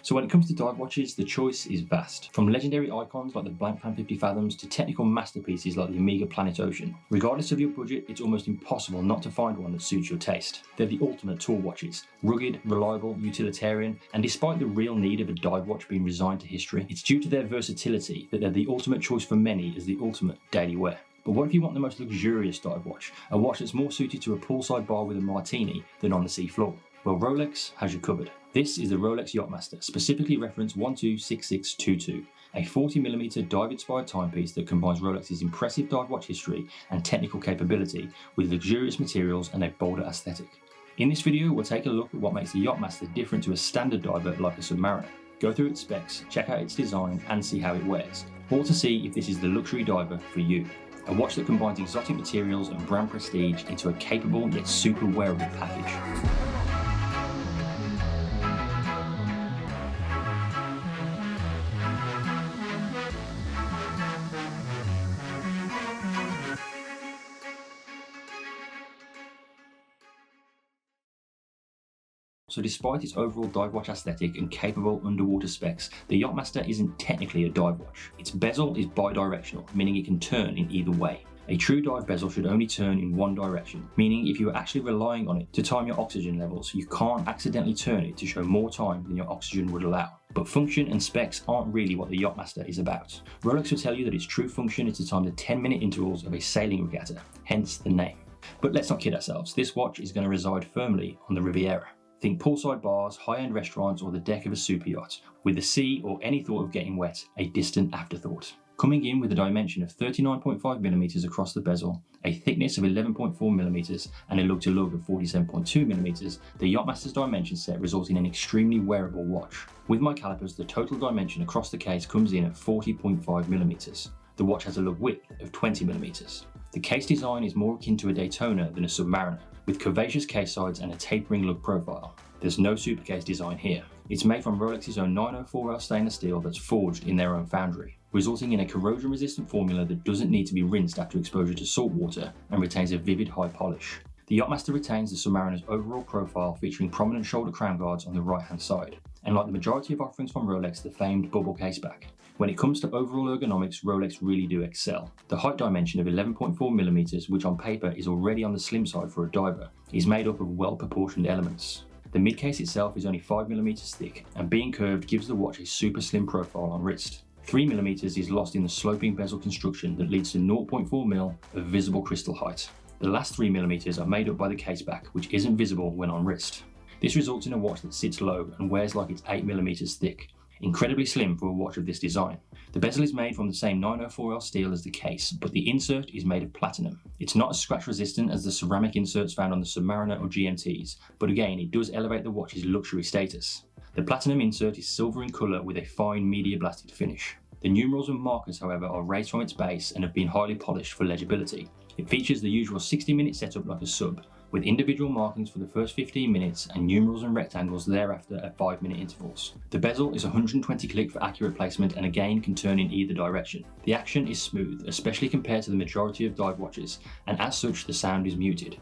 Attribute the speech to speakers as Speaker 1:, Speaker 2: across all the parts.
Speaker 1: So when it comes to dive watches, the choice is vast. From legendary icons like the Blancpain 50 Fathoms to technical masterpieces like the Omega Planet Ocean. Regardless of your budget, it's almost impossible not to find one that suits your taste. They're the ultimate tour watches. Rugged, reliable, utilitarian, and despite the real need of a dive watch being resigned to history, it's due to their versatility that they're the ultimate choice for many as the ultimate daily wear. But what if you want the most luxurious dive watch? A watch that's more suited to a poolside bar with a martini than on the sea floor? Well, Rolex has you covered. This is the Rolex Yacht Master, specifically reference 126622, a 40mm dive-inspired timepiece that combines Rolex's impressive dive watch history and technical capability with luxurious materials and a bolder aesthetic. In this video, we'll take a look at what makes the Yacht Master different to a standard diver like a submariner, go through its specs, check out its design and see how it wears, all to see if this is the luxury diver for you. A watch that combines exotic materials and brand prestige into a capable yet super wearable package. So despite its overall dive watch aesthetic and capable underwater specs, the Yacht Master isn't technically a dive watch. Its bezel is bi-directional, meaning it can turn in either way. A true dive bezel should only turn in one direction, meaning if you are actually relying on it to time your oxygen levels, you can't accidentally turn it to show more time than your oxygen would allow. But function and specs aren't really what the Yacht Master is about. Rolex will tell you that its true function is to time the 10-minute intervals of a sailing regatta, hence the name. But let's not kid ourselves, this watch is going to reside firmly on the Riviera. Think poolside bars, high-end restaurants or the deck of a super yacht, with the sea or any thought of getting wet a distant afterthought. Coming in with a dimension of 39.5mm across the bezel, a thickness of 11.4mm and a lug-to-lug of 47.2mm, the Yacht Master's dimension set results in an extremely wearable watch. With my calipers, the total dimension across the case comes in at 40.5mm. The watch has a lug width of 20mm. The case design is more akin to a Daytona than a Submariner, with curvaceous case sides and a tapering lug profile. There's no supercase design here. It's made from Rolex's own 904L stainless steel that's forged in their own foundry, resulting in a corrosion-resistant formula that doesn't need to be rinsed after exposure to salt water and retains a vivid high polish. The Yacht Master retains the Submariner's overall profile, featuring prominent shoulder crown guards on the right-hand side, and like the majority of offerings from Rolex, the famed bubble caseback. When it comes to overall ergonomics, Rolex really do excel. The height dimension of 11.4mm, which on paper is already on the slim side for a diver, is made up of well-proportioned elements. The mid-case itself is only 5mm thick, and being curved gives the watch a super slim profile on wrist. 3mm is lost in the sloping bezel construction that leads to 0.4mm of visible crystal height. The last 3mm are made up by the caseback, which isn't visible when on wrist. This results in a watch that sits low and wears like it's 8mm thick, incredibly slim for a watch of this design. The bezel is made from the same 904L steel as the case, but the insert is made of platinum. It's not as scratch resistant as the ceramic inserts found on the Submariner or GMTs, but again it does elevate the watch's luxury status. The platinum insert is silver in colour with a fine media blasted finish. The numerals and markers, however, are raised from its base and have been highly polished for legibility. It features the usual 60-minute setup like a sub, with individual markings for the first 15 minutes and numerals and rectangles thereafter at 5-minute intervals. The bezel is 120 click for accurate placement and again can turn in either direction. The action is smooth, especially compared to the majority of dive watches, and as such the sound is muted.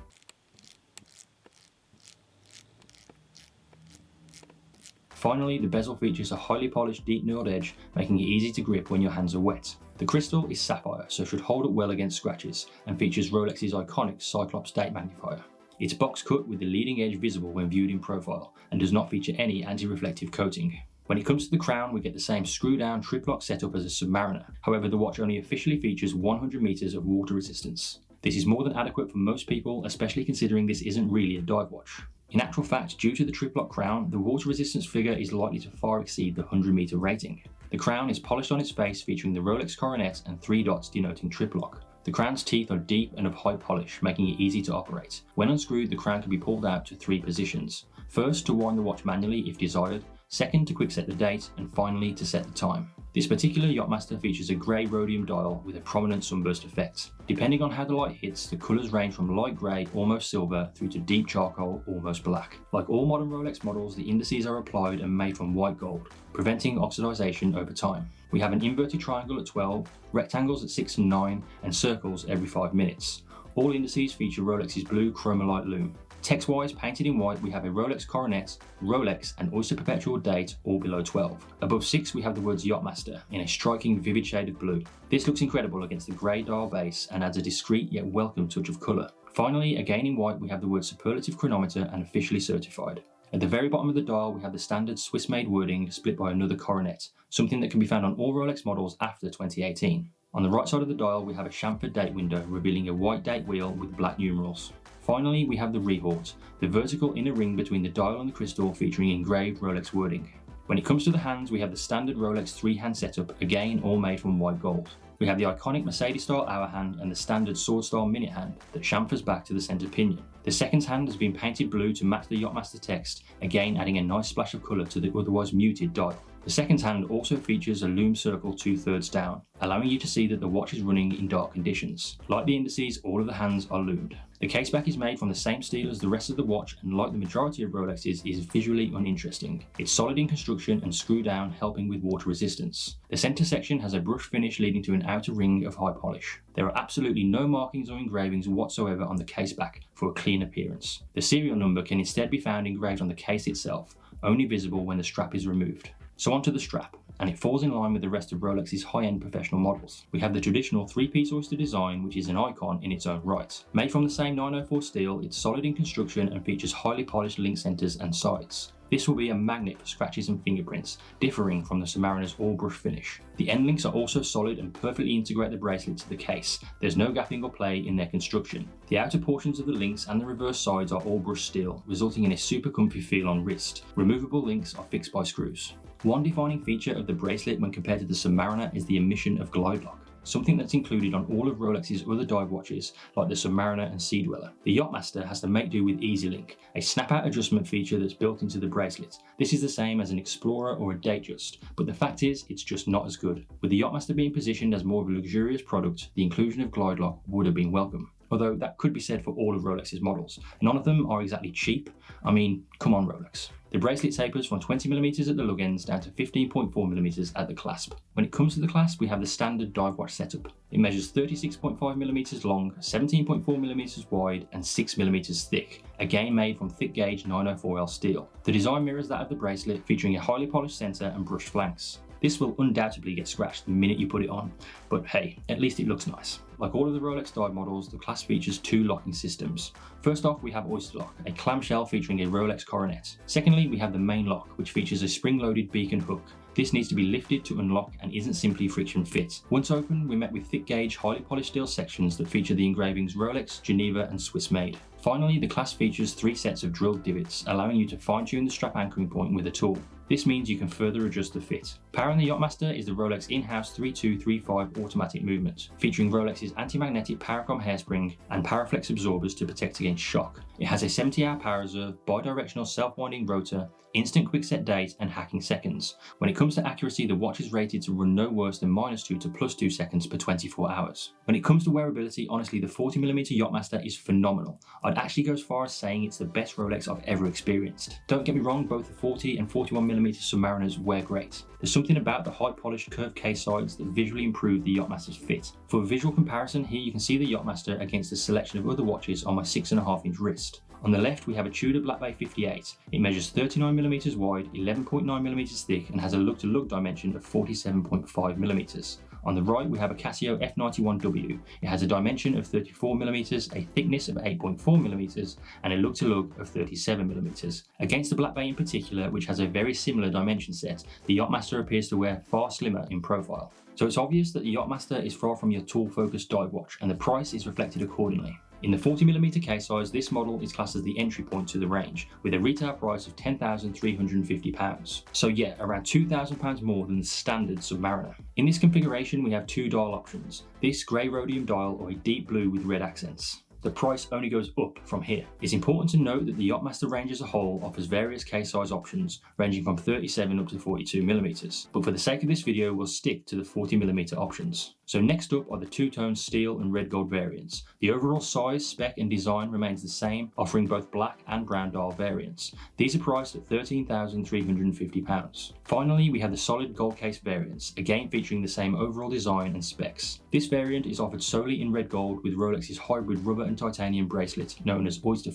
Speaker 1: Finally, the bezel features a highly polished deep knurled edge, making it easy to grip when your hands are wet. The crystal is sapphire, so should hold up well against scratches, and features Rolex's iconic Cyclops date magnifier. It's box cut with the leading edge visible when viewed in profile, and does not feature any anti-reflective coating. When it comes to the crown, we get the same screw-down trip-lock setup as a Submariner. However, the watch only officially features 100 meters of water resistance. This is more than adequate for most people, especially considering this isn't really a dive watch. In actual fact, due to the trip-lock crown, the water resistance figure is likely to far exceed the 100-meter rating. The crown is polished on its face, featuring the Rolex coronet and 3 dots denoting trip-lock. The crown's teeth are deep and of high polish, making it easy to operate. When unscrewed, the crown can be pulled out to 3 positions. First, to wind the watch manually if desired, second to quick set the date, and finally to set the time. This particular Yacht Master features a grey rhodium dial with a prominent sunburst effect. Depending on how the light hits, the colours range from light grey, almost silver, through to deep charcoal, almost black. Like all modern Rolex models, the indices are applied and made from white gold, preventing oxidisation over time. We have an inverted triangle at 12, rectangles at 6 and 9, and circles every 5 minutes. All indices feature Rolex's blue Chromolite lume. Text-wise, painted in white, we have a Rolex Coronet, Rolex, and Oyster Perpetual Date, all below 12. Above 6, we have the words Yacht Master in a striking, vivid shade of blue. This looks incredible against the grey dial base and adds a discreet yet welcome touch of colour. Finally, again in white, we have the word Superlative Chronometer and officially certified. At the very bottom of the dial, we have the standard Swiss-made wording split by another coronet, something that can be found on all Rolex models after 2018. On the right side of the dial, we have a chamfered date window revealing a white date wheel with black numerals. Finally, we have the Rehort, the vertical inner ring between the dial and the crystal featuring engraved Rolex wording. When it comes to the hands, we have the standard Rolex 3-hand setup, again all made from white gold. We have the iconic Mercedes-style hour hand and the standard sword-style minute hand that chamfers back to the centre pinion. The second hand has been painted blue to match the Yacht Master text, again adding a nice splash of colour to the otherwise muted dial. The second hand also features a lume circle 2/3 down, allowing you to see that the watch is running in dark conditions. Like the indices, all of the hands are lumed. The caseback is made from the same steel as the rest of the watch and like the majority of Rolexes is visually uninteresting. It's solid in construction and screw down, helping with water resistance. The centre section has a brush finish leading to an outer ring of high polish. There are absolutely no markings or engravings whatsoever on the caseback for a clean appearance. The serial number can instead be found engraved on the case itself, only visible when the strap is removed. So onto the strap, and it falls in line with the rest of Rolex's high-end professional models. We have the traditional 3-piece Oyster design, which is an icon in its own right. Made from the same 904 steel, it's solid in construction and features highly polished link centers and sides. This will be a magnet for scratches and fingerprints, differing from the Submariner's all-brush finish. The end links are also solid and perfectly integrate the bracelet to the case. There's no gapping or play in their construction. The outer portions of the links and the reverse sides are all brushed steel, resulting in a super comfy feel on wrist. Removable links are fixed by screws. One defining feature of the bracelet when compared to the Submariner is the emission of glide lock, something that's included on all of Rolex's other dive watches like the Submariner and Sea Dweller. The Yacht Master has to make do with EasyLink, a snap-out adjustment feature that's built into the bracelet. This is the same as an Explorer or a Datejust, but the fact is, it's just not as good. With the Yacht Master being positioned as more of a luxurious product, the inclusion of glide lock would have been welcome. Although that could be said for all of Rolex's models. None of them are exactly cheap. I mean, come on Rolex. The bracelet tapers from 20mm at the lug ends down to 15.4mm at the clasp. When it comes to the clasp, we have the standard dive watch setup. It measures 36.5mm long, 17.4mm wide, and 6mm thick, again made from thick gauge 904L steel. The design mirrors that of the bracelet, featuring a highly polished centre and brushed flanks. This will undoubtedly get scratched the minute you put it on, but hey, at least it looks nice. Like all of the Rolex dive models, the Clasp features 2 locking systems. First off, we have Oyster Lock, a clamshell featuring a Rolex Coronet. Secondly, we have the main lock, which features a spring-loaded beacon hook. This needs to be lifted to unlock and isn't simply friction fit. Once open, we're met with thick gauge, highly polished steel sections that feature the engravings Rolex, Geneva, and Swiss made. Finally, the Clasp features 3 sets of drilled divots, allowing you to fine-tune the strap anchoring point with a tool. This means you can further adjust the fit. Powering the Yacht Master is the Rolex in-house 3235 automatic movement, featuring Rolex's anti-magnetic Paracom hairspring and Paraflex absorbers to protect against shock. It has a 70-hour power reserve, bi-directional self-winding rotor, instant quick-set date, and hacking seconds. When it comes to accuracy, the watch is rated to run no worse than -2 to +2 seconds per 24 hours. When it comes to wearability, honestly, the 40mm Yacht Master is phenomenal. I'd actually go as far as saying it's the best Rolex I've ever experienced. Don't get me wrong, both the 40 and 41mm Submariners wear great. There's something about the high polished curved case sides that visually improve the Yacht Master's fit. For a visual comparison, here you can see the Yacht Master against a selection of other watches on my 6.5-inch wrist. On the left, we have a Tudor Black Bay 58. It measures 39mm wide, 11.9mm thick, and has a lug-to-lug dimension of 47.5mm. On the right, we have a Casio F91W. It has a dimension of 34mm, a thickness of 8.4mm, and a lug-to-lug of 37mm. Against the Black Bay in particular, which has a very similar dimension set, the Yacht Master appears to wear far slimmer in profile. So it's obvious that the Yacht Master is far from your tool-focused dive watch, and the price is reflected accordingly. In the 40mm case size, this model is classed as the entry point to the range, with a retail price of £10,350. So yeah, around £2,000 more than the standard Submariner. In this configuration, we have 2 dial options, this grey rhodium dial or a deep blue with red accents. The price only goes up from here. It's important to note that the Yacht Master range as a whole offers various case size options, ranging from 37 up to 42mm, but for the sake of this video, we'll stick to the 40mm options. So next up are the two-tone steel and red gold variants. The overall size, spec and design remains the same, offering both black and brown dial variants. These are priced at £13,350. Finally, we have the solid gold case variants, again featuring the same overall design and specs. This variant is offered solely in red gold with Rolex's hybrid rubber and titanium bracelet known as Oyster.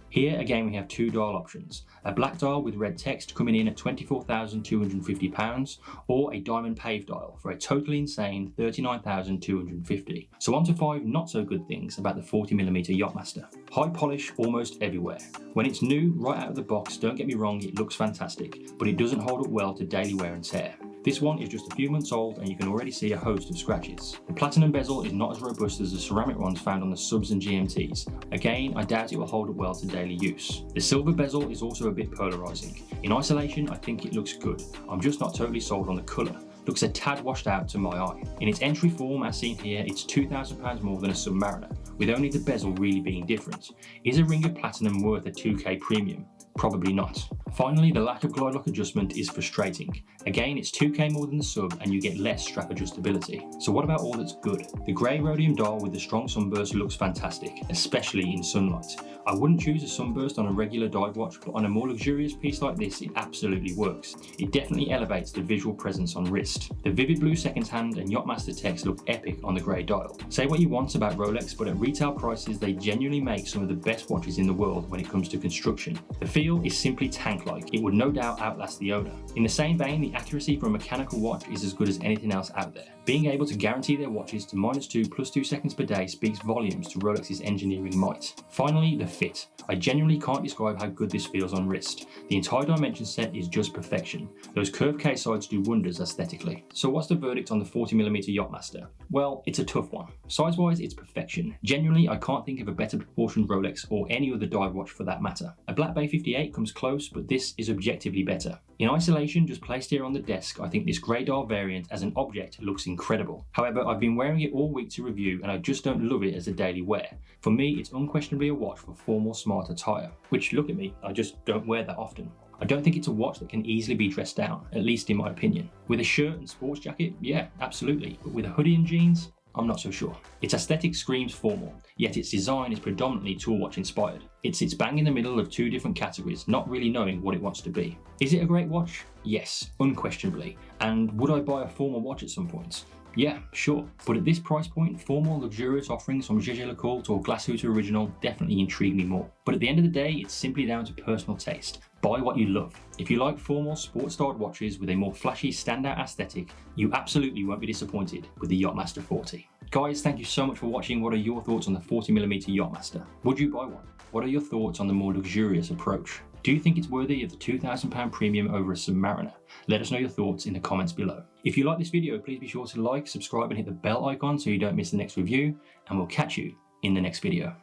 Speaker 1: Here again we have two dial options, a black dial with red text coming in at £24,250 or a diamond paved dial for a totally insane £39,250. So on to 5 not so good things about the 40mm Yacht Master. High polish almost everywhere. When it's new, right out of the box, don't get me wrong, it looks fantastic, but it doesn't hold up well to daily wear and tear. This one is just a few months old and you can already see a host of scratches. The platinum bezel is not as robust as the ceramic ones found on the subs and GMTs. Again, I doubt it will hold up well to daily use. The silver bezel is also a bit polarizing. In isolation, I think it looks good. I'm just not totally sold on the colour. Looks a tad washed out to my eye. In its entry form, as seen here, it's £2,000 more than a submariner, with only the bezel really being different. Is a ring of platinum worth a 2k premium? Probably not. Finally, the lack of glide lock adjustment is frustrating. Again, it's 2k more than the sub and you get less strap adjustability. So what about all that's good? The grey rhodium dial with the strong sunburst looks fantastic, especially in sunlight. I wouldn't choose a sunburst on a regular dive watch, but on a more luxurious piece like this, it absolutely works. It definitely elevates the visual presence on wrist. The vivid blue second hand and Yacht Master text look epic on the grey dial. Say what you want about Rolex, but at retail prices, they genuinely make some of the best watches in the world when it comes to construction. The feel is simply tank-like. It would no doubt outlast the owner. In the same vein, the accuracy for a mechanical watch is as good as anything else out there. Being able to guarantee their watches to -2 +2 seconds per day speaks volumes to Rolex's engineering might. Finally, the fit. I genuinely can't describe how good this feels on wrist. The entire dimension set is just perfection. Those curved case sides do wonders aesthetically. So what's the verdict on the 40mm Yacht Master? Well, it's a tough one. Size-wise, it's perfection. Genuinely, I can't think of a better proportioned Rolex or any other dive watch for that matter. A Black Bay 58 comes close, but this is objectively better. In isolation, just placed here on the desk, I think this grey dial variant as an object looks incredible. However, I've been wearing it all week to review and I just don't love it as a daily wear. For me, it's unquestionably a watch for formal smart attire, which, look at me, I just don't wear that often. I don't think it's a watch that can easily be dressed down, at least in my opinion. With a shirt and sports jacket, yeah, absolutely, but with a hoodie and jeans, I'm not so sure. Its aesthetic screams formal, yet its design is predominantly tool watch inspired. It sits bang in the middle of two different categories, not really knowing what it wants to be. Is it a great watch? Yes, unquestionably. And would I buy a formal watch at some point? Yeah, sure. But at this price point, formal luxurious offerings from Jaeger-LeCoultre or Glashütte Original definitely intrigue me more. But at the end of the day, it's simply down to personal taste. Buy what you love. If you like formal sports-styled watches with a more flashy standout aesthetic, you absolutely won't be disappointed with the Yacht Master 40. Guys, thank you so much for watching. What are your thoughts on the 40mm Yacht Master? Would you buy one? What are your thoughts on the more luxurious approach? Do you think it's worthy of the £2,000 premium over a submariner? Let us know your thoughts in the comments below. If you like this video, please be sure to like, subscribe and hit the bell icon so you don't miss the next review, and we'll catch you in the next video.